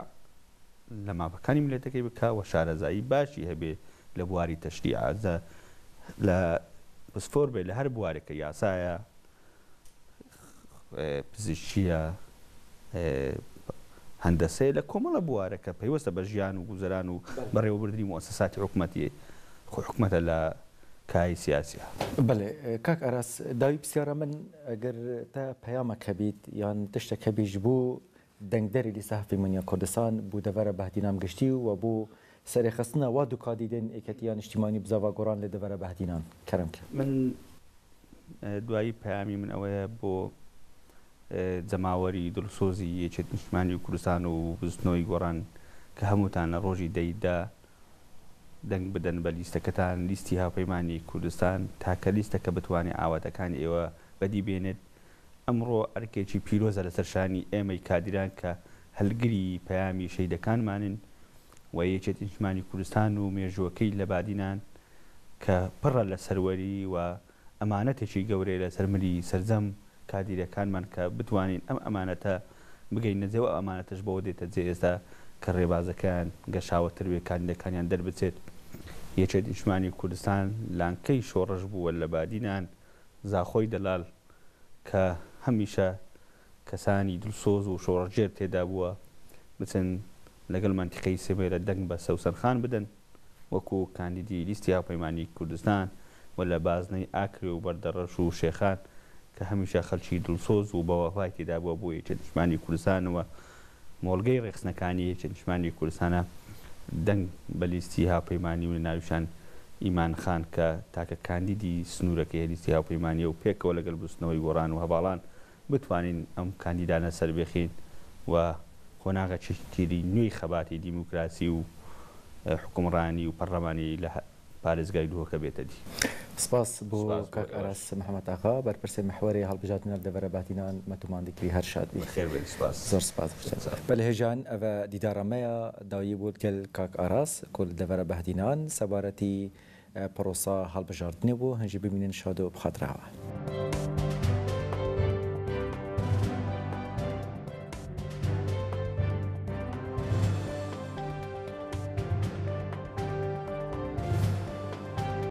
لە مافەکانی میلەتەکەی بکە و شارەزایی باشی هەبێ لە بواری تەشریع لە پسفۆر بێ لە هەر بوارێکە یاسایە، پزیشکیە، هەندەسەیە، لە کۆمەڵە بوارەکە پەیوەستە بە ژیان و گوزەران و بەڕێوەبردننی مؤسساتی حکوومەتی خۆ حکوومەتە لە کای سیاسیە. بەڵێ کاک ئەراس داوی پرسیارە من ئەگەر تا پەیامەکە بیت یان تشتێکە بیش بوو دەنگدەری لیسا هەفیمەنیە کوردستان بوو دەڤەرە بەهدینام گشتی و بوو سەرێخستنە وا دوو کاندیدێن ئێکەتیان نیشتیمانی بزاوا گۆڕان لێ دەڤەرە بەهدینان کەرم کرد. من دوایی پەیامی من ئەوەیە بۆ جەماوەری دڵسۆزی یەکێتی نیشتیمانی کوردستان و بستنەوەی گۆڕان کە هەمووتان لە ڕۆژی دەیدا دەنگ بدەن بە لیستەکەتان لیستی هاوپەیمانی کوردستان تاکە لیستەکە بتوانێت ئاواتەکانی ئێوە بەدی بێنێت. ئەمڕۆ ئەرکێکی پیرۆزە لەسەر شانی ئێمەی کادیران کە هەلگری پەیامی شەیدەکانمانن و یەکێتی نیشتیمانی کوردستان و مێژووەکەی لە بادینان کە پڕە لە سەروەری و ئەمانەتێکی گەورەی لە سەرمری سەرجەم کادیرەکانمان کە بتوانین ئەم ئەمانەتە بگەین نەجێەوە ئەمانەتەش بەوە دێتە جێ ئێستا کە ڕێبازەکان گەشاوەتر وێ کاندەکانیان دەربچێت. یەکێتی نیشتیمانی کوردستان لانکەی شۆڕش بووە لە بادینان زاخۆی دەلال کە هەمیشە کەسانی دڵسۆز و شۆڕەجێر تێدا بووە بچن لەگەڵ منتیقەی سێبێرە دەنگ بە سەوسەرخان بدەن وەکو کاندیدی لیستی هاوپەیمانی کوردستان و لە بازنەی ئاکرێ و بەردەڕەش و شێخان کە هەمیشە خەڵکی دڵسۆز و بەوەفای تێدا بووە بۆ یەکێتی نیشتیمانی کوردستانەوە مۆڵگەی ڕێخستنەکانی یەکێتی نیشتیمانی کوردستانە دەنگ بە لیستی هاوپەیمانی و ناویشان ئیمان خان کە تاکە کاندیدی سنوورەکەی لیستی هاوپەیمانیە و پێکەوە لەگەڵ بستنەوەی گۆڕان و هەواڵان بتوانین ئەم کاندیدانە سەربێخین و خۆناغا چشتگیری نوێی خەباتی دیموکراسی و حکومڕانی و پەرلەمانی لە پارێزگای دووەکە بێتە دی. سپاس بۆ کاک ئاراس محەممەد ئاغا بەرپرسێ محوەری هەڵبژاردنە دەڤەرە باتینان مەتومان دکری هەر شاد بی. زۆر سپاس بە لە هێژان ئەوە دیدارەمەیە داویی بوو گەل کاک ئاراس کۆل دەڤەرە بەهدینان سەبارەتی پرۆسا هەڵبژاردنێ بوو هەنجی ببینن شاد و بخاتراوە.